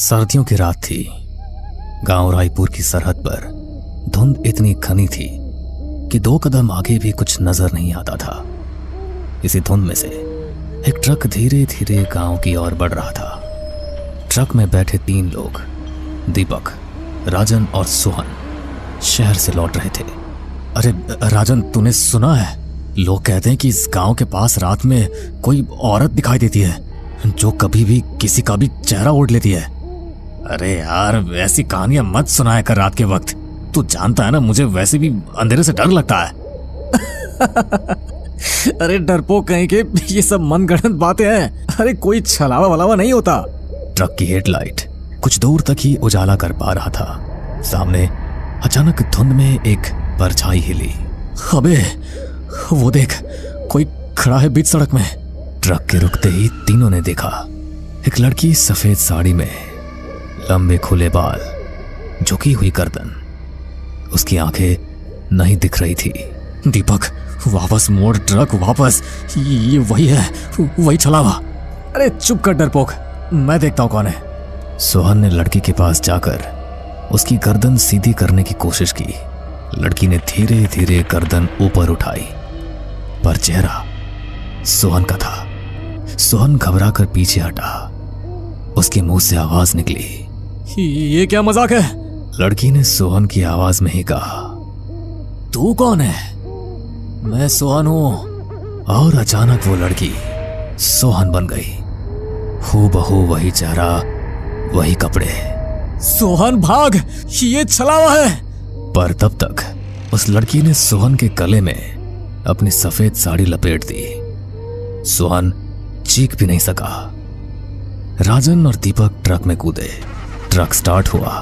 सर्दियों की रात थी। गांव रायपुर की सरहद पर धुंध इतनी घनी थी कि 2 कदम आगे भी कुछ नजर नहीं आता था। इसी धुंध में से एक ट्रक धीरे धीरे गांव की ओर बढ़ रहा था। ट्रक में बैठे 3 लोग, दीपक, राजन और सोहन, शहर से लौट रहे थे। अरे राजन, तूने सुना है? लोग कहते हैं कि इस गांव के पास रात में कोई औरत दिखाई देती है जो कभी भी किसी का भी चेहरा ओढ़ लेती है। अरे यार, वैसी कहानियां मत सुनाया कर रात के वक्त। तू जानता है ना, मुझे वैसे भी अंधेरे से डर लगता है। अरे डरपोक कहीं के, ये सब मनगढ़ंत बातें हैं। अरे कोई छलावा वलावा नहीं होता। ट्रक की हेडलाइट कुछ दूर तक ही उजाला कर पा रहा था। सामने अचानक धुंध में एक परछाई हिली। अबे वो देख, कोई खड़ा है बीच सड़क में। ट्रक के रुकते ही तीनों ने देखा एक लड़की सफेद साड़ी में, लंबे खुले बाल, झुकी हुई गर्दन। उसकी आंखें नहीं दिख रही थी। दीपक, वापस मोड़ ट्रक, वापस। ये वही है, वही छलावा। अरे चुप कर डरपोक, मैं देखता हूं कौन है। सोहन ने लड़की के पास जाकर उसकी गर्दन सीधी करने की कोशिश की। लड़की ने धीरे धीरे गर्दन ऊपर उठाई, पर चेहरा सोहन का था। सोहन घबरा कर पीछे हटा। उसके मुंह से आवाज निकली, ये क्या मजाक है? लड़की ने सोहन की आवाज में ही कहा, तू कौन है? मैं सोहन हूं। और अचानक वो लड़की सोहन बन गई। हूबहू वही चेहरा, वही कपड़े। सोहन भाग, ये छलावा है। पर तब तक उस लड़की ने सोहन के गले में अपनी सफेद साड़ी लपेट दी। सोहन चीख भी नहीं सका। राजन और दीपक ट्रक में कूदे। ट्रक स्टार्ट हुआ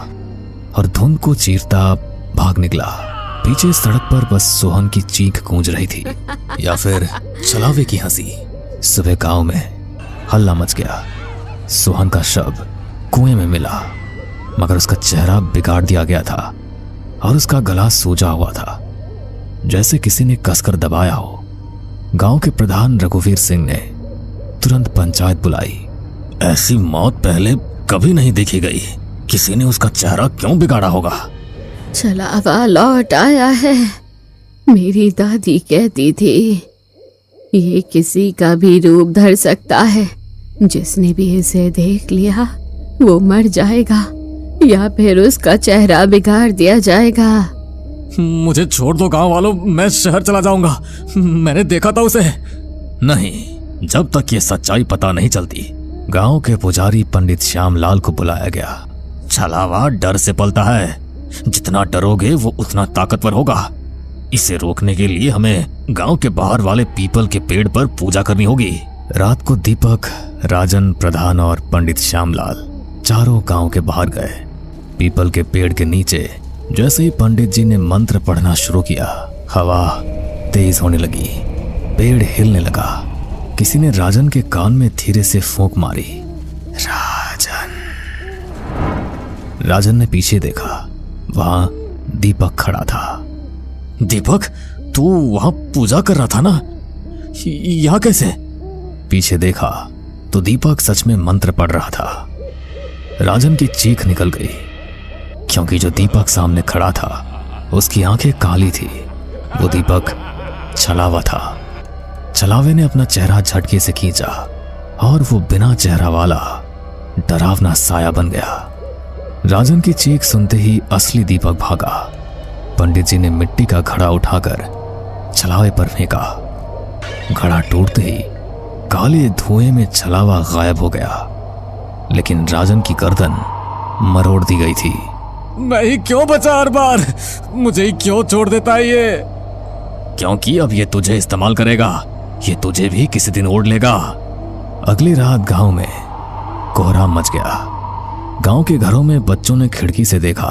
और धुंध को चीरता भाग निकला। पीछे सड़क पर बस सोहन की चीख गूंज रही थी, या फिर छलावे की हंसी। सुबह गांव में हल्ला मच गया। सोहन का शव कुएं में मिला, मगर उसका चेहरा बिगाड़ दिया गया था और उसका गला सूजा हुआ था, जैसे किसी ने कसकर दबाया हो। गांव के प्रधान रघुवीर सिंह ने तुरंत पंचायत बुलाई। ऐसी मौत पहले कभी नहीं देखी गई। किसी ने उसका चेहरा क्यों बिगाड़ा होगा? छलावा लौट आया है। मेरी दादी कहती थी ये किसी का भी रूप धर सकता है। जिसने भी इसे देख लिया वो मर जाएगा या फिर उसका चेहरा बिगाड़ दिया जाएगा। मुझे छोड़ दो गांव वालों, मैं शहर चला जाऊंगा। मैंने देखा था उसे। नहीं, जब तक ये सच्चाई पता नहीं चलती। गांव के पुजारी पंडित श्यामलाल को बुलाया गया। छलावा डर से पलता है। जितना डरोगे वो उतना ताकतवर होगा। इसे रोकने के लिए हमें गांव के बाहर वाले पीपल के पेड़ पर पूजा करनी होगी। रात को दीपक, राजन, प्रधान और पंडित श्यामलाल चारों गांव के बाहर गए। पीपल के पेड़ के नीचे जैसे ही पंडित जी ने मंत्र पढ़ना शुरू किया, हवा तेज होने लगी, पेड़ हिलने लगा। किसी ने राजन के कान में धीरे से फूंक मारी। राजन। राजन ने पीछे देखा, वहां दीपक खड़ा था। दीपक, तू वहां पूजा कर रहा था ना? यहां कैसे? पीछे देखा तो दीपक सच में मंत्र पढ़ रहा था। राजन की चीख निकल गई, क्योंकि जो दीपक सामने खड़ा था उसकी आंखें काली थी। वो दीपक छलावा था। छलावे ने अपना चेहरा झटके से खींचा और वो बिना चेहरा वाला डरावना साया बन गया। राजन की चीख सुनते ही असली दीपक भागा। पंडित जी ने मिट्टी का घड़ा उठाकर छलावे पर फेंका। घड़ा टूटते ही काले धुएं में छलावा गायब हो गया, लेकिन राजन की गर्दन मरोड़ दी गई थी। मैं ही क्यों बचा हर बार? मुझे ही क्यों छोड़ देता है ये? क्योंकि अब ये तुझे इस्तेमाल करेगा। ये तुझे भी किसी दिन ओढ़ लेगा। अगली रात गांव में कोहराम मच गया। गांव के घरों में बच्चों ने खिड़की से देखा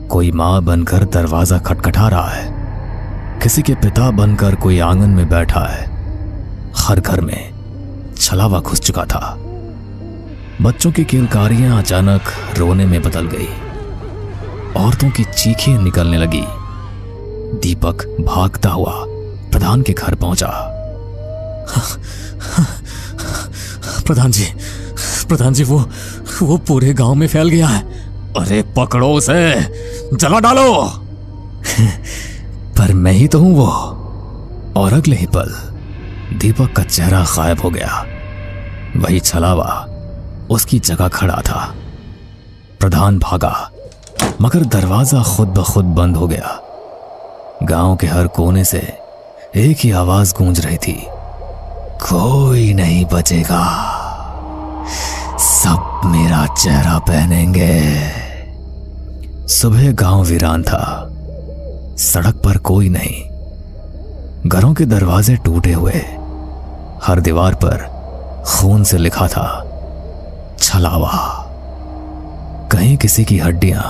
कोई मां बनकर दरवाजा खटखटा रहा है। किसी के पिता बनकर कोई आंगन में बैठा है। हर घर में छलावा घुस चुका था। बच्चों की किलकारियां अचानक रोने में बदल गई। औरतों की चीखें निकलने लगी। दीपक भागता हुआ प्रधान के घर पहुंचा। प्रधान जी वो पूरे गांव में फैल गया है। अरे पकड़ो उसे, जला डालो। पर मैं ही तो हूं वो। और अगले ही पल दीपक का चेहरा गायब हो गया। वही छलावा उसकी जगह खड़ा था। प्रधान भागा, मगर दरवाजा खुद ब खुद बंद हो गया। गांव के हर कोने से एक ही आवाज गूंज रही थी, कोई नहीं बचेगा, सब मेरा चेहरा पहनेंगे। सुबह गांव वीरान था। सड़क पर कोई नहीं, घरों के दरवाजे टूटे हुए, हर दीवार पर खून से लिखा था छलावा। कहीं किसी की हड्डियां,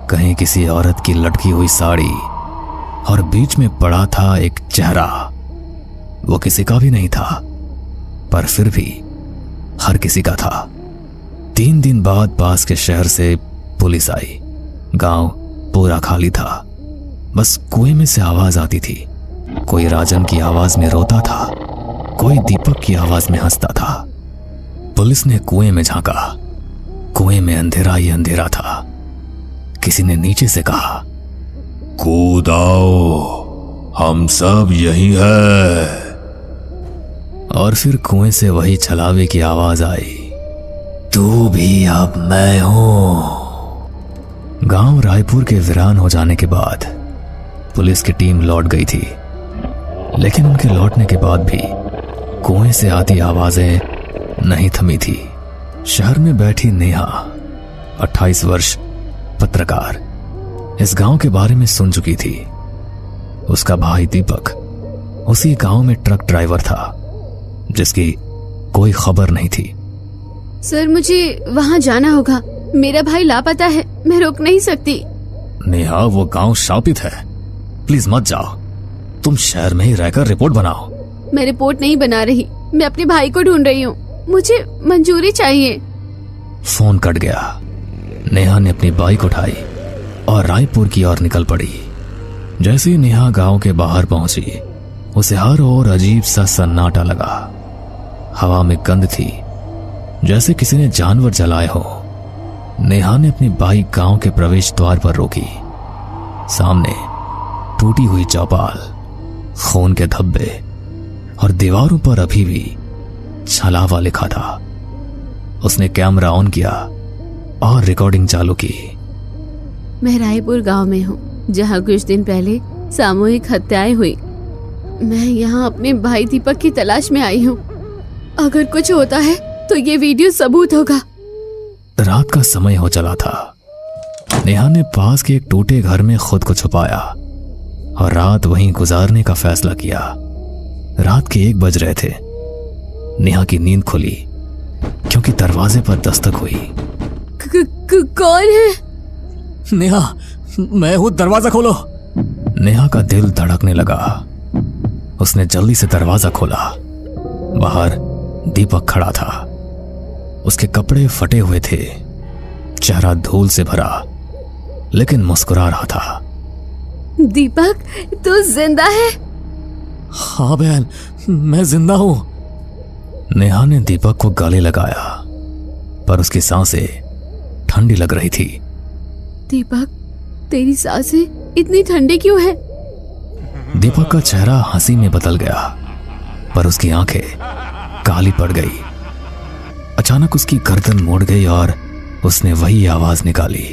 कहीं किसी औरत की लटकी हुई साड़ी, और बीच में पड़ा था एक चेहरा। वो किसी का भी नहीं था, पर फिर भी हर किसी का था। 3 दिन बाद पास के शहर से पुलिस आई। गांव पूरा खाली था। बस कुएं में से आवाज आती थी। कोई राजन की आवाज में रोता था, कोई दीपक की आवाज में हंसता था। पुलिस ने कुएं में झांका। कुएं में अंधेरा ही अंधेरा था। किसी ने नीचे से कहा, कूद आओ, हम सब यही है। और फिर कुएं से वही छलावे की आवाज आई, तू भी अब मैं हूं। गांव रायपुर के वीरान हो जाने के बाद पुलिस की टीम लौट गई थी, लेकिन उनके लौटने के बाद भी कुएं से आती आवाजें नहीं थमी थी। शहर में बैठी नेहा, 28 वर्ष, पत्रकार, इस गांव के बारे में सुन चुकी थी। उसका भाई दीपक उसी गांव में ट्रक ड्राइवर था, जिसकी कोई खबर नहीं थी। सर, मुझे वहाँ जाना होगा। मेरा भाई लापता है, मैं रोक नहीं सकती। नेहा, वो गांव शापित है, प्लीज मत जाओ। तुम शहर में ही रहकर रिपोर्ट बनाओ। मैं रिपोर्ट नहीं बना रही, मैं अपने भाई को ढूंढ रही हूँ। मुझे मंजूरी चाहिए। फोन कट गया। नेहा ने अपनी बाइक उठाई और रायपुर की ओर निकल पड़ी। जैसे ही नेहा गांव के बाहर पहुंची, उसे हर ओर अजीब सा सन्नाटा लगा। हवा में गंध थी, जैसे किसी ने जानवर जलाए हो। नेहा ने अपनी बाइक गांव के प्रवेश द्वार पर रोकी। सामने टूटी हुई चौपाल, खून के धब्बे, और दीवारों पर अभी भी छलावा लिखा था। उसने कैमरा ऑन किया और रिकॉर्डिंग चालू की। मैं रायपुर गांव में हूँ, जहाँ कुछ दिन पहले सामूहिक हत्याएं हुई। मैं यहाँ अपने भाई दीपक की तलाश में आई हूँ। अगर कुछ होता है तो ये वीडियो सबूत होगा। रात का समय हो चला था। नेहा ने पास के एक टूटे घर में खुद को छुपाया और रात वहीं गुजारने का फैसला किया। रात के 1 बज रहे थे। नेहा की नींद खुली क्योंकि दरवाजे पर दस्तक हुई। कौन है? नेहा, मैं हूं, दरवाजा खोलो। नेहा का दिल धड़कने लगा। उसने जल्दी से दरवाजा खोला। बाहर दीपक खड़ा था। उसके कपड़े फटे हुए थे, चेहरा धूल से भरा, लेकिन मुस्कुरा रहा था। दीपक, तू जिंदा है? हाँ बहन, मैं जिंदा हूं। नेहा ने दीपक को गले लगाया, पर उसकी सांसें ठंडी लग रही थी। दीपक, तेरी सांसें इतनी ठंडी क्यों है? दीपक का चेहरा हंसी में बदल गया, पर उसकी आंखें काली पड़ गई। अचानक उसकी गर्दन मुड़ गई और उसने वही आवाज निकाली,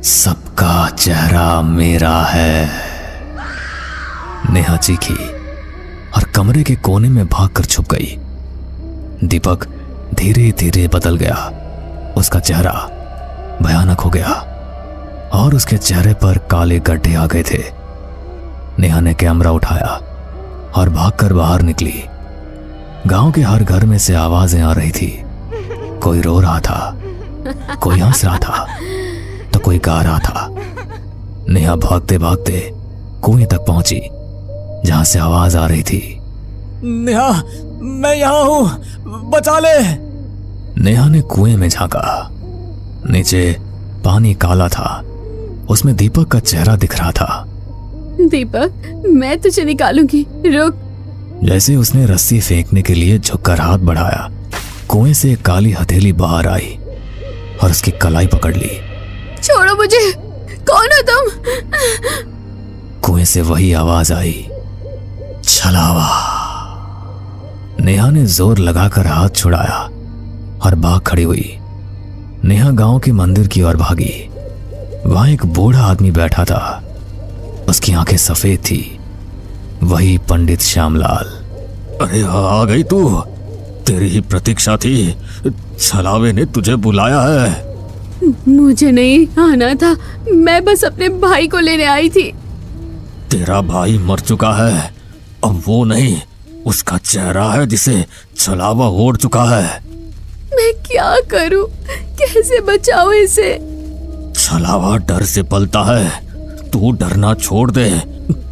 सबका चेहरा मेरा है। नेहा चीखी और कमरे के कोने में भागकर छुप गई। दीपक धीरे धीरे बदल गया। उसका चेहरा भयानक हो गया और उसके चेहरे पर काले गड्ढे आ गए थे। नेहा ने कैमरा उठाया और भागकर बाहर निकली। गांव के हर घर में से आवाजें आ रही थी। कोई रो रहा था, कोई हंस रहा था, तो कोई गा रहा था। नेहा भागते भागते कुएं तक पहुंची, जहां से आवाज आ रही थी, नेहा, मैं यहां हूं, बचा ले। नेहा ने कुएं में झांका। नीचे पानी काला था, उसमें दीपक का चेहरा दिख रहा था। दीपक, मैं तुझे निकालूंगी, रुक। जैसे उसने रस्सी फेंकने के लिए झुककर हाथ बढ़ाया, कुएं से एक काली हथेली बाहर आई और उसकी कलाई पकड़ ली। छोड़ो मुझे, कौन हो तुम? कुएं से वही आवाज आई, छलावा। नेहा ने जोर लगाकर हाथ छुड़ाया और भाग खड़ी हुई। नेहा गांव के मंदिर की ओर भागी। वहां एक बूढ़ा आदमी बैठा था। उसकी आंखें सफेद थी। वही पंडित श्यामलाल। अरे आ गई तू, तेरी ही प्रतीक्षा थी। छलावे ने तुझे बुलाया है। मुझे नहीं आना था, मैं बस अपने भाई को लेने आई थी। तेरा भाई मर चुका है, अब वो नहीं, उसका चेहरा है जिसे छलावा ओढ़ चुका है। मैं क्या करूं, कैसे बचाऊं इसे? छलावा डर से पलता है, तू डरना छोड़ दे।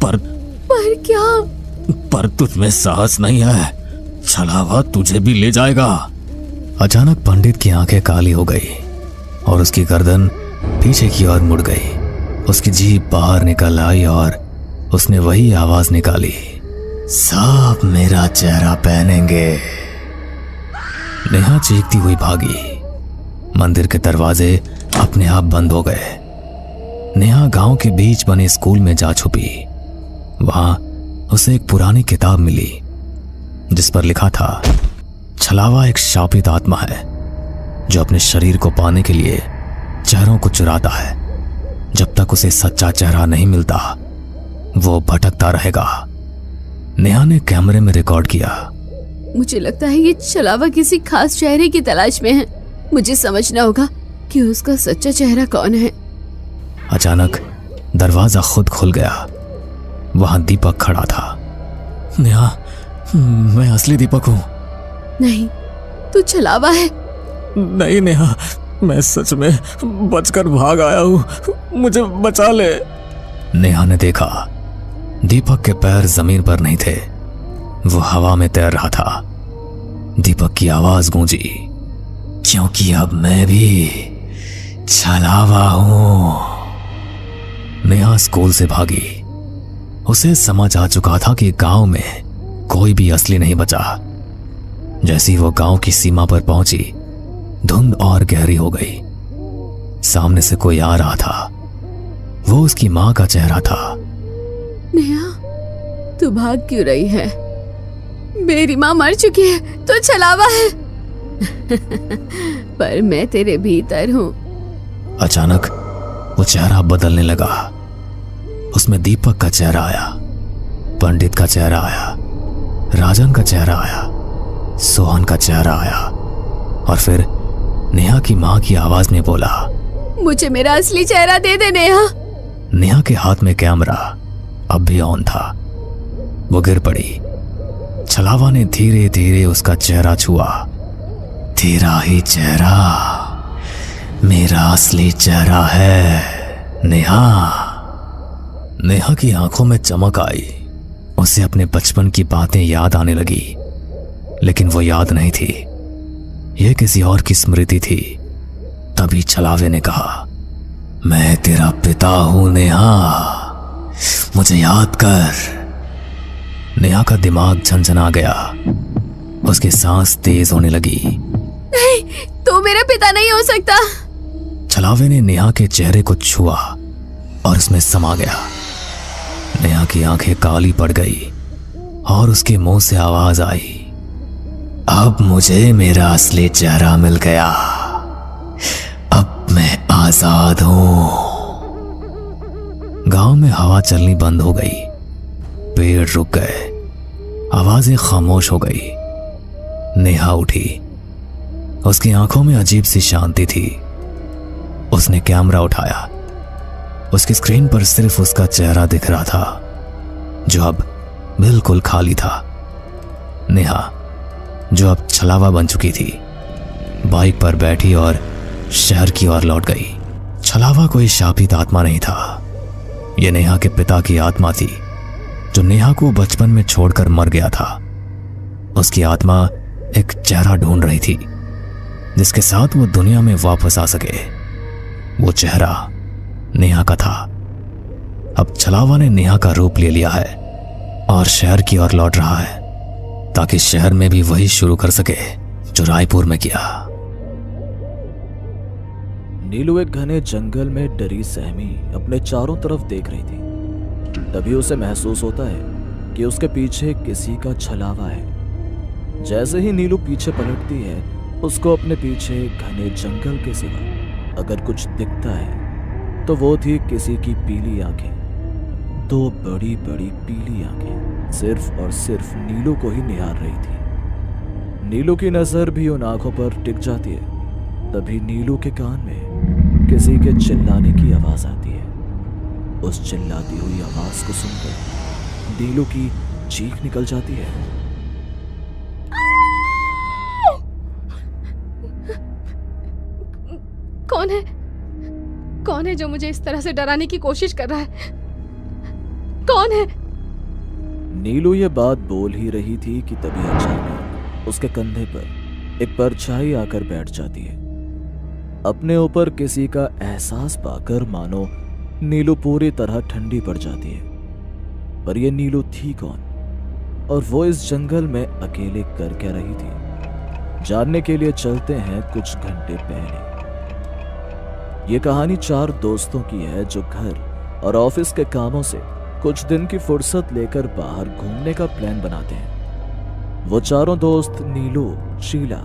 पर क्या? पर तुझ में साहस नहीं है, छलावा तुझे भी ले जाएगा। अचानक पंडित की आंखें काली हो गई और उसकी गर्दन पीछे की ओर मुड़ गई। उसकी जीभ बाहर निकल आई और उसने वही आवाज निकाली, सब मेरा चेहरा पहनेंगे। नेहा चीखती हुई भागी। मंदिर के दरवाजे अपने आप बंद हो गए। नेहा गांव के बीच बने स्कूल में जा छुपी। वहां उसे एक पुरानी किताब मिली जिस पर लिखा था, छलावा एक शापित आत्मा है जो अपने शरीर को पाने के लिए चेहरों को चुराता है। जब तक उसे सच्चा चेहरा नहीं मिलता वो भटकता रहेगा। नेहा ने कैमरे में रिकॉर्ड किया। मुझे लगता है ये छलावा किसी खास चेहरे की तलाश में है। मुझे समझना होगा कि उसका सच्चा चेहरा कौन है। अचानक दरवाजा खुद खुल गया। वहां दीपक खड़ा था। नेहा, मैं असली दीपक हूं। नहीं, तू छलावा है। नहीं नेहा, मैं सच में बचकर भाग आया हूं, मुझे बचा ले। नेहा ने देखा दीपक के पैर जमीन पर नहीं थे, वो हवा में तैर रहा था। दीपक की आवाज गूंजी, क्योंकि अब मैं भी छलावा हूं। नेहा स्कूल से भागी। उसे समझ आ चुका था कि गांव में कोई भी असली नहीं बचा। जैसे ही वो गांव की सीमा पर पहुंची, धुंध और गहरी हो गई। सामने से कोई आ रहा था। वो उसकी मां का चेहरा था। नेहा, तू भाग क्यों रही है? मेरी मां मर चुकी है, तो छलावा है। पर मैं तेरे भीतर हूं। अचानक वो चेहरा बदलने लगा। उसमें दीपक का चेहरा आया, पंडित का चेहरा आया, राजन का चेहरा आया, सोहन का चेहरा आया और फिर नेहा की मां की आवाज ने बोला, मुझे मेरा असली चेहरा दे दे नेहा। नेहा के हाथ में कैमरा अब भी ऑन था। वो गिर पड़ी। छलावा ने धीरे धीरे उसका चेहरा छुआ। तेरा ही चेहरा मेरा असली चेहरा है नेहा। नेहा की आंखों में चमक आई। उसे अपने बचपन की बातें याद आने लगी, लेकिन वो याद नहीं थी, यह किसी और की स्मृति थी। तभी छलावे ने कहा, मैं तेरा पिता हूं नेहा, मुझे याद कर। नेहा का दिमाग झंझना गया। उसकी सांस तेज होने लगी। नहीं, तू मेरा पिता नहीं हो सकता। छलावे ने नेहा के चेहरे को छुआ और उसमें समा गया। नेहा की आंखें काली पड़ गई और उसके मुंह से आवाज आई, अब मुझे मेरा असली चेहरा मिल गया, अब मैं आजाद हूं। गांव में हवा चलनी बंद हो गई। पेड़ रुक गए। आवाजें खामोश हो गई। नेहा उठी। उसकी आंखों में अजीब सी शांति थी। उसने कैमरा उठाया। उसकी स्क्रीन पर सिर्फ उसका चेहरा दिख रहा था, जो अब बिल्कुल खाली था। नेहा, जो अब छलावा बन चुकी थी, बाइक पर बैठी और शहर की ओर लौट गई। छलावा कोई शापित आत्मा नहीं था। यह नेहा के पिता की आत्मा थी, जो नेहा को बचपन में छोड़कर मर गया था। उसकी आत्मा एक चेहरा ढूंढ रही थी जिसके साथ वो दुनिया में वापस आ सके। वो चेहरा नेहा का था। अब छलावा ने नेहा का रूप ले लिया है और शहर की ओर लौट रहा है ताकि शहर में भी वही शुरू कर सके जो रायपुर में किया। नीलू एक घने जंगल में डरी सहमी अपने चारों तरफ देख रही थी। तभी उसे महसूस होता है कि उसके पीछे किसी का छलावा है। जैसे ही नीलू पीछे पलटती है, उसको अपने पीछे घने जंगल के सिवा अगर कुछ दिखता है तो वो थी किसी की पीली आंखें। 2 बड़ी बड़ी पीली आंखें सिर्फ और सिर्फ नीलू को ही निहार रही थी। नीलू की नजर भी उन आंखों पर टिक जाती है। तभी नीलू के कान में किसी के चिल्लाने की आवाज आती है। उस चिल्लाती हुई आवाज को सुनकर नीलू की चीख निकल जाती है। कौन है? कौन है जो मुझे इस तरह से डराने की कोशिश कर रहा है? कौन है? नीलू ये बात बोल ही रही थी कि तभी अचानक उसके कंधे पर एक परछाई आकर बैठ जाती है। अपने ऊपर किसी का एहसास पाकर मानो नीलू पूरी तरह ठंडी पड़ जाती है। पर यह नीलू थी कौन और वो इस जंगल में अकेले कर क्या रही थी? जानने के लिए चलते हैं कुछ घंटे पहले। ये कहानी 4 दोस्तों की है जो घर और ऑफिस के कामों से कुछ दिन की फुर्सत लेकर बाहर घूमने का प्लान बनाते हैं। वो चारों दोस्त नीलू, शीला,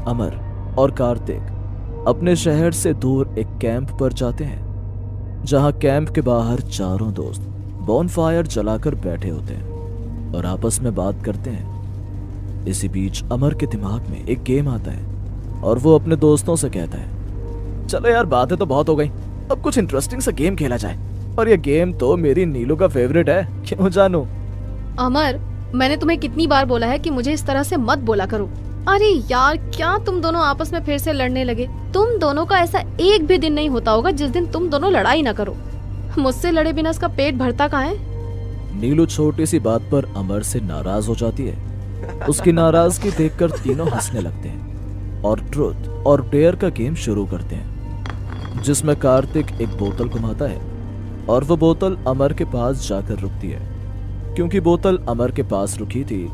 अमर और कार्तिक अपने शहर से दूर एक कैंप पर जाते हैं, जहां कैंप के बाहर चारों दोस्त बॉनफायर जलाकर बैठे होते हैं और आपस में बात करते हैं। इसी बीच अमर के दिमाग में एक गेम आता है और वो अपने दोस्तों से कहता है, चलो यार बातें तो बहुत हो गई, अब कुछ इंटरेस्टिंग सा गेम खेला जाए। और ये गेम तो मेरी नीलू का फेवरेट है, क्यों जानू? अमर, मैंने तुम्हें कितनी बार बोला है कि मुझे इस तरह से मत बोला करो। अरे यार, क्या तुम दोनों आपस में फिर से लड़ने लगे? तुम दोनों का ऐसा एक भी दिन नहीं होता होगा जिस दिन तुम दोनों लड़ाई ना करो। मुझसे लड़े बिना उसका पेट भरता कहाँ है? नीलू छोटी सी बात पर अमर से नाराज हो जाती है। उसकी नाराजगी देखकर तीनों हंसने लगते हैं और ट्रुथ और डेयर का गेम शुरू करते हैं, जिसमें कार्तिक एक बोतल घुमाता है और वो बोतल अमर के पास जाकर रुकती है। क्योंकि बोतल अमर के पास रुकी थी,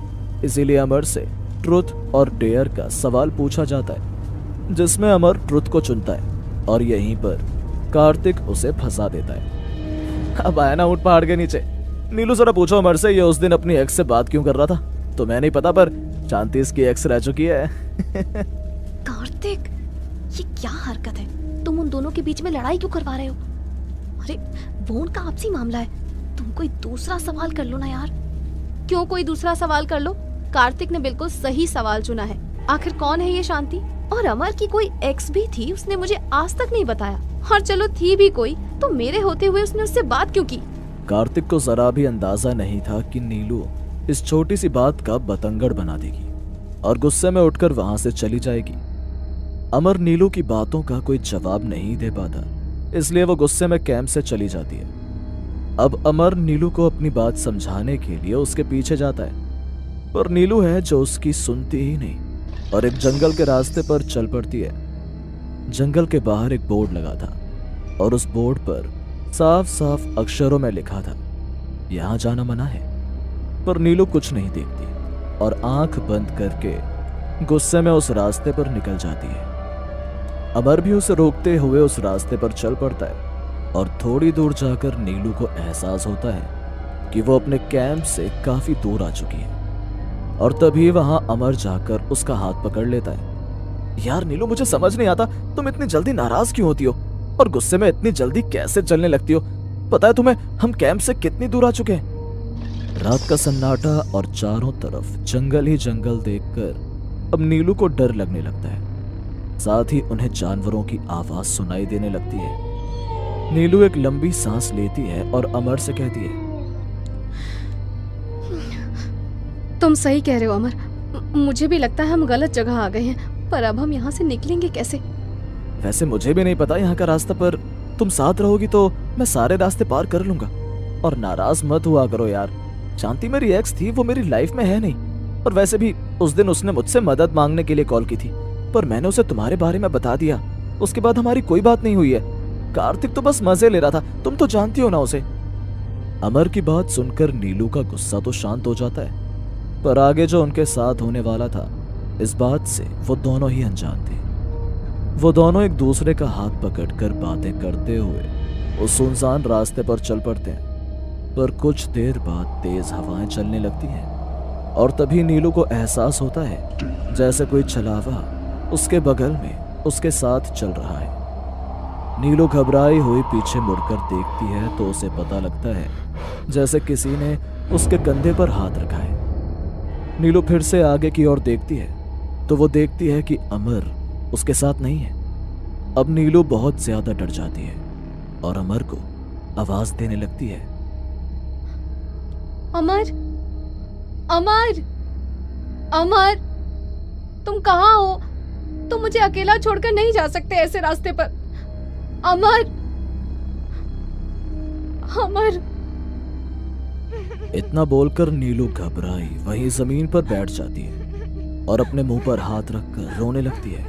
इसीलिए अमर से ट्रुथ और डेयर का सवाल पूछा जाता है, जिसमें अमर ट्रुथ को चुनता है और यहीं पर कार्तिक उसे फंसा देता है। अब आया ना ऊंट पहाड़ के नीचे। नीलू जरा पूछो अमर से, ये उस दिन अपनी एक्स से बात क्यों कर रहा था? तो मैं नहीं पता, पर शांति इसकी एक्स रह चुकी है। कार्तिक, ये क्या हरकत है? तुम उन दोनों के बीच में लड़ाई क्यों करवा रहे हो? अरे वो उनका आपसी मामला है, तुम कोई दूसरा सवाल कर लो ना यार। क्यों कोई दूसरा सवाल कर लो? कार्तिक ने बिल्कुल सही सवाल चुना है। आखिर कौन है ये शांति? और अमर की कोई एक्स भी थी, उसने मुझे आज तक नहीं बताया। और चलो थी भी कोई, तो मेरे होते हुए उसने उससे बात क्यों की? कार्तिक को जरा भी अंदाजा नहीं था कि नीलू इस छोटी सी बात का बतंगड़ बना देगी और गुस्से में उठकर वहां से चली जाएगी। अमर नीलू की बातों का कोई जवाब नहीं दे पाता, इसलिए वो गुस्से में कैंप से चली जाती है। अब अमर नीलू को अपनी बात समझाने के लिए उसके पीछे जाता है, पर नीलू है जो उसकी सुनती ही नहीं और एक जंगल के रास्ते पर चल पड़ती है। जंगल के बाहर एक बोर्ड लगा था और उस बोर्ड पर साफ साफ अक्षरों में लिखा था, यहाँ जाना मना है। पर नीलू कुछ नहीं देखती और आंख बंद करके गुस्से में उस रास्ते पर निकल जाती है। अमर भी उसे रोकते हुए उस रास्ते पर चल पड़ता है और थोड़ी दूर जाकर नीलू को एहसास होता है कि वो अपने कैंप से काफी दूर आ चुकी है। और तभी वहां अमर जाकर उसका हाथ पकड़ लेता है। यार नीलू, मुझे समझ नहीं आता तुम इतनी जल्दी नाराज क्यों होती हो और गुस्से में इतनी जल्दी कैसे चलने लगती हो? पता है तुम्हें हम कैंप से कितनी दूर आ चुके हैं? रात का सन्नाटा और चारों तरफ जंगल ही जंगल देखकर अब नीलू को डर लगने लगता है। साथ ही उन्हें जानवरों की आवाज सुनाई देने लगती है। नीलू एक लंबी सांस लेती है और अमर से कहती है, तुम सही कह रहे हो अमर, मुझे भी लगता है हम गलत जगह आ गए हैं, पर अब हम यहाँ से निकलेंगे कैसे? वैसे मुझे भी नहीं पता यहाँ का रास्ता, पर तुम साथ रहोगी तो मैं सारे रास्ते पार कर लूंगा। और नाराज मत हुआ करो यार, शांति मेरी एक्स थी, वो मेरी लाइफ में है नहीं। और वैसे भी उस दिन उसने मुझसे मदद मांगने के लिए कॉल की थी, पर मैंने उसे तुम्हारे बारे में बता दिया। उसके बाद हमारी कोई बात नहीं हुई है। कार्तिक तो बस मजे ले रहा था, तुम तो जानती हो ना उसे। अमर की बात सुनकर नीलू का गुस्सा तो शांत हो जाता है, पर आगे जो उनके साथ होने वाला था इस बात से वो दोनों ही अनजान थे। वो दोनों एक दूसरे का हाथ पकड़कर बातें करते हुए उस सुनसान रास्ते पर चल पड़ते हैं। पर कुछ देर बाद तेज हवाएं चलने लगती हैं और तभी नीलू को एहसास होता है जैसे कोई छलावा उसके बगल में उसके साथ चल रहा है। नीलू घबराई हुई पीछे मुड़कर देखती है तो उसे पता लगता है जैसे किसी ने उसके कंधे पर हाथ रखा है। नीलू फिर से आगे की ओर देखती है तो वो देखती है कि अमर उसके साथ नहीं है। अब नीलू बहुत ज्यादा डर जाती है और अमर को आवाज देने लगती है। अमर, अमर, अमर, तुम कहाँ हो? तुम मुझे अकेला छोड़कर नहीं जा सकते ऐसे रास्ते पर। अमर, अमर। इतना बोलकर नीलू घबराई वहीं जमीन पर बैठ जाती है और अपने मुंह पर हाथ रखकर रोने लगती है।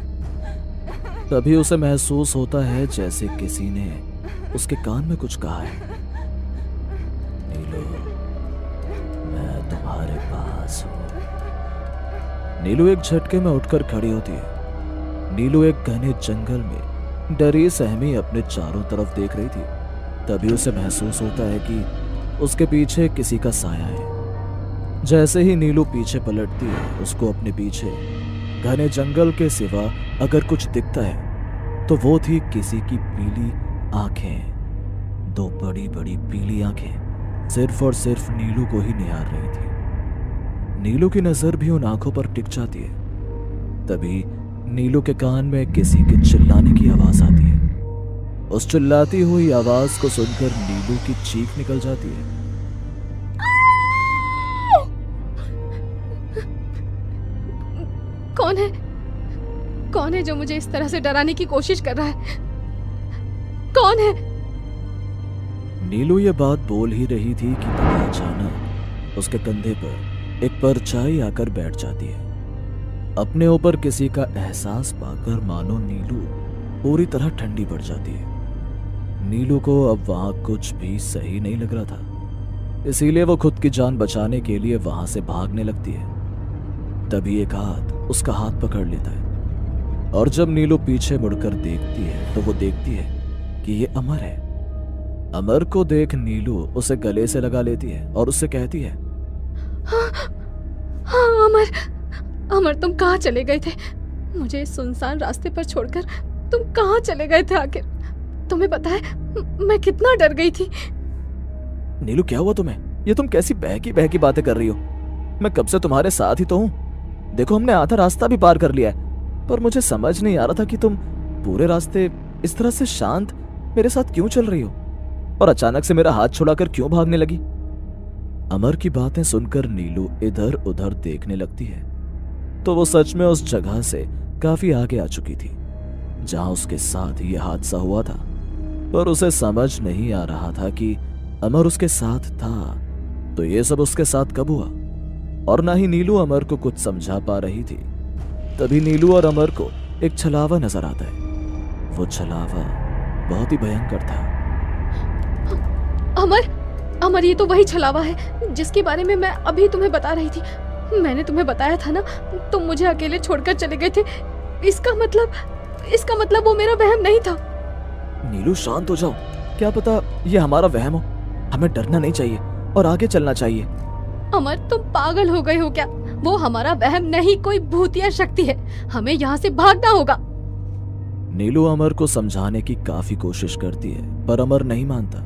तभी उसे महसूस होता है जैसे किसी ने उसके कान में कुछ कहा है। नीलू, मैं तुम्हारे पास हूं। नीलू एक झटके में उठकर खड़ी होती है। नीलू एक घने जंगल में डरी सहमी अपने चारों तरफ देख रही थी। तभी उसे महसूस होता है कि उसके पीछे किसी का साया है। जैसे ही नीलू पीछे पलटती है उसको अपने पीछे घने जंगल के सिवा अगर कुछ दिखता है तो वो थी किसी की पीली आंखें। दो बड़ी बड़ी पीली आंखें सिर्फ और सिर्फ नीलू को ही निहार रही थी। नीलू की नजर भी उन आंखों पर टिक जाती है। तभी नीलू के कान में किसी के चिल्लाने की आवाज आती है। उस चिल्लाती हुई आवाज को सुनकर नीलू की चीख निकल जाती है। कौन है? कौन है जो मुझे इस तरह से डराने की कोशिश कर रहा है? कौन है? नीलू ये बात बोल ही रही थी कि तभी अचानक उसके कंधे पर एक परछाई आकर बैठ जाती है। अपने ऊपर किसी का एहसास पाकर मानो नीलू पूरी तरह ठंडी पड़ जाती है। नीलू को अब वहां कुछ भी सही नहीं लग रहा था, इसीलिए वो खुद की जान बचाने के लिए वहां से भागने लगती है। तभी एक हाथ उसका हाथ पकड़ लेता है और जब नीलू पीछे मुड़कर देखती है तो वो देखती है कि ये अमर है। अमर को देख नीलू उसे गले से लगा लेती है और उससे कहती है, हाँ अमर, अमर तुम कहाँ चले गए थे? मुझे इस सुनसान रास्ते पर छोड़कर तुम कहाँ चले गए थे आखिर? तुम्हें पता है मैं कितना डर गई थी। नीलू क्या हुआ तुम्हें? ये तुम कैसी बहकी बातें कर रही हो? मैं कब से तुम्हारे साथ ही तो हूँ। देखो हमने आधा रास्ता भी पार कर लिया है, पर मुझे समझ नहीं आ रहा था कि तुम पूरे रास्ते इस तरह से शांत मेरे साथ क्यों चल रही हो और अचानक से मेरा हाथ छुड़ाकर क्यों भागने लगी। अमर की बातें सुनकर नीलू इधर उधर देखने लगती है तो वो सच में उस जगह से काफी आगे आ चुकी थी जहां उसके साथ ये हादसा हुआ था। पर उसे समझ नहीं आ रहा था कि अमर उसके साथ था तो ये सब उसके साथ कब हुआ, और ना ही नीलू अमर को कुछ समझा पा रही थी। तभी नीलू और अमर को एक छलावा नजर आता है। वो छलावा बहुत ही भयंकर था। अमर, अमर ये तो वही छलावा है जिसके बारे में मैं अभी तुम्हें बता रही थी। मैंने तुम्हें बताया था ना, तुम मुझे अकेले छोड़कर चले गए थे। इसका मतलब वो मेरा वहम नहीं था। नीलू शांत हो जाओ, क्या पता ये हमारा वहम हो। हमें डरना नहीं चाहिए और आगे चलना चाहिए। अमर तुम पागल हो गए हो क्या? वो हमारा वहम नहीं, कोई भूतिया शक्ति है। हमें यहाँ से भागना होगा। नीलू अमर को समझाने की काफी कोशिश करती है पर अमर नहीं मानता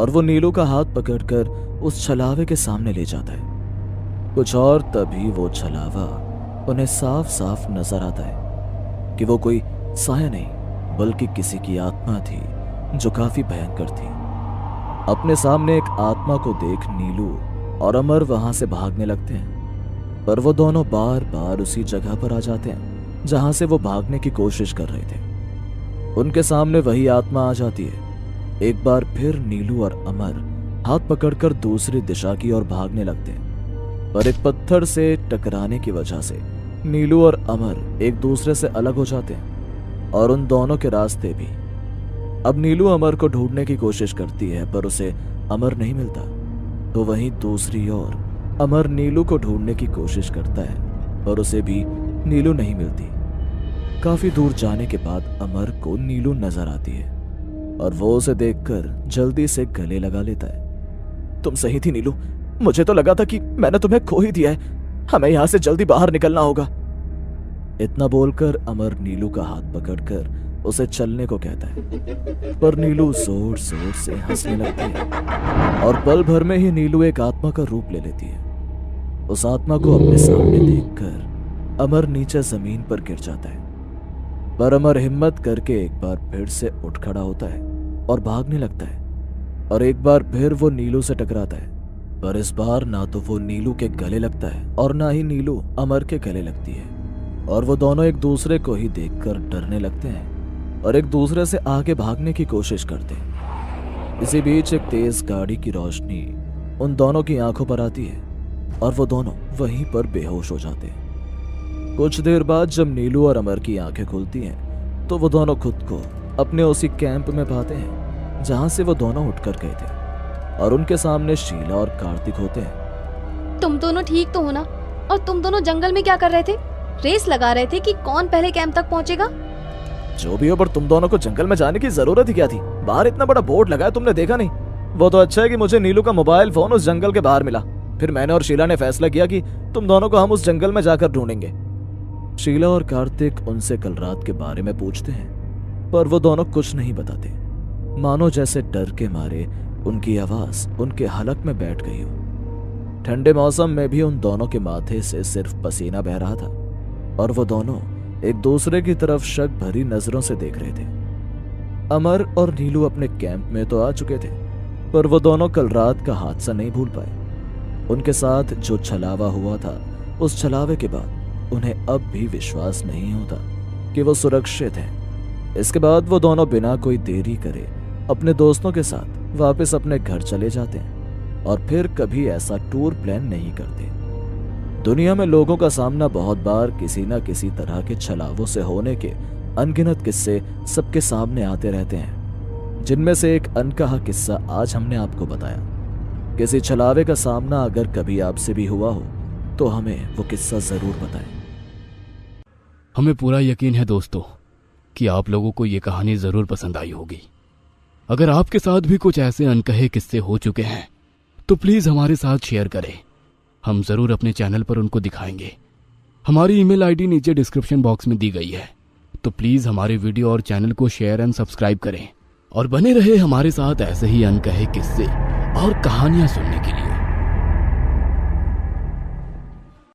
और वो नीलू का हाथ पकड़कर उस छलावे के सामने ले जाता है। कुछ और तभी वो छलावा उन्हें साफ साफ नजर आता है कि वो कोई साया नहीं बल्कि किसी की आत्मा थी जो काफी भयंकर थी। अपने सामने एक आत्मा को देख नीलू और अमर वहां से भागने लगते हैं, पर वो दोनों बार बार उसी जगह पर आ जाते हैं जहां से वो भागने की कोशिश कर रहे थे। उनके सामने वही आत्मा आ जाती है। एक बार फिर नीलू और अमर हाथ पकड़कर दूसरी दिशा की ओर भागने लगते हैं, पर एक पत्थर से टकराने की वजह से नीलू और अमर एक दूसरे से अलग हो जाते हैं और उन दोनों के रास्ते भी। अब नीलू अमर को ढूंढने की कोशिश करती है पर उसे अमर नहीं मिलता, तो वहीं दूसरी ओर अमर नीलू को ढूंढने की कोशिश करता है और उसे भी नीलू नहीं मिलती। काफी दूर जाने के बाद अमर को नीलू नजर आती है और वो उसे देखकर जल्दी से गले लगा लेता है। तुम सही थी नीलू, मुझे तो लगा था कि मैंने तुम्हें खो ही दिया है, हमें यहां से जल्दी बाहर निकलना होगा। इतना बोलकर अमर नीलू का हाथ पकड़कर उसे चलने को कहता है, पर नीलू जोर जोर से हंसने लगती है और पल भर में ही नीलू एक आत्मा का रूप ले लेती है। उस आत्मा को अपने सामने देखकर अमर नीचे जमीन पर गिर जाता है, पर अमर हिम्मत करके एक बार फिर से उठ खड़ा होता है और भागने लगता है और एक बार फिर वो नीलू से टकराता है, पर इस बार ना तो वो नीलू के गले लगता है और ना ही नीलू अमर के गले लगती है और वो दोनों एक दूसरे को ही देखकर डरने लगते हैं और एक दूसरे से आगे भागने की कोशिश करते हैं। इसी बीच एक तेज गाड़ी की रोशनी उन दोनों की आंखों पर आती है और वो दोनों वहीं पर बेहोश हो जाते हैं। कुछ देर बाद जब नीलू और अमर की आंखें खुलती हैं तो वो दोनों खुद को अपने उसी कैंप में पाते हैं जहां से वो दोनों उठकर गए थे और उनके सामने शीला और कार्तिक होते हैं। तुम दोनों ठीक तो हो ना? और तुम दोनों जंगल में क्या कर रहे थे? रेस लगा रहे थे कि कौन पहले कैंप तक पहुंचेगा? जो भी हो, पर तुम दोनों को जंगल में जाने की जरूरत ही क्या थी? बाहर इतना बड़ा बोर्ड लगा है, तुमने देखा नहीं? वो तो अच्छा है कि मुझे नीलू का मोबाइल फोन उस जंगल के बाहर मिला। फिर मैंने और शीला ने फैसला किया कि तुम दोनों को हम उस जंगल में जाकर ढूंढेंगे। शीला और कार्तिक उनसे कल रात के बारे में पूछते हैं, पर वो दोनों कुछ नहीं बताते, मानो जैसे डर के मारे उनकी आवाज उनके हलक में बैठ गई हो। ठंडे मौसम में भी उन दोनों के माथे से सिर्फ पसीना बह रहा था और वो दोनों एक दूसरे की तरफ शक भरी नजरों से देख रहे थे। अमर और नीलू अपने कैंप में तो आ चुके थे, पर वो दोनों कल रात का हादसा नहीं भूल पाए। उनके साथ जो छलावा हुआ था, उस छलावे के बाद उन्हें अब भी विश्वास नहीं होता कि वो सुरक्षित हैं। इसके बाद वो दोनों बिना कोई देरी करे अपने दोस्तों के साथ वापस अपने घर चले जाते हैं और फिर कभी ऐसा टूर प्लान नहीं करते। दुनिया में लोगों का सामना बहुत बार किसी न किसी तरह के छलावों से होने के अनगिनत किस्से सबके सामने आते रहते हैं, जिनमें से एक अनकहा किस्सा आज हमने आपको बताया। किसी छलावे का सामना अगर कभी आपसे भी हुआ हो तो हमें वो किस्सा जरूर बताएं। हमें पूरा यकीन है दोस्तों कि आप लोगों को ये कहानी जरूर पसंद आई होगी। अगर आपके साथ भी कुछ ऐसे अनकहे किस्से हो चुके हैं तो प्लीज हमारे साथ शेयर करें, हम जरूर अपने चैनल पर उनको दिखाएंगे। हमारी ईमेल आईडी नीचे डिस्क्रिप्शन बॉक्स में दी गई है, तो प्लीज हमारे वीडियो और चैनल को शेयर एंड सब्सक्राइब करें और बने रहे हमारे साथ ऐसे ही अनकहे किस्से और कहानियां सुनने के लिए।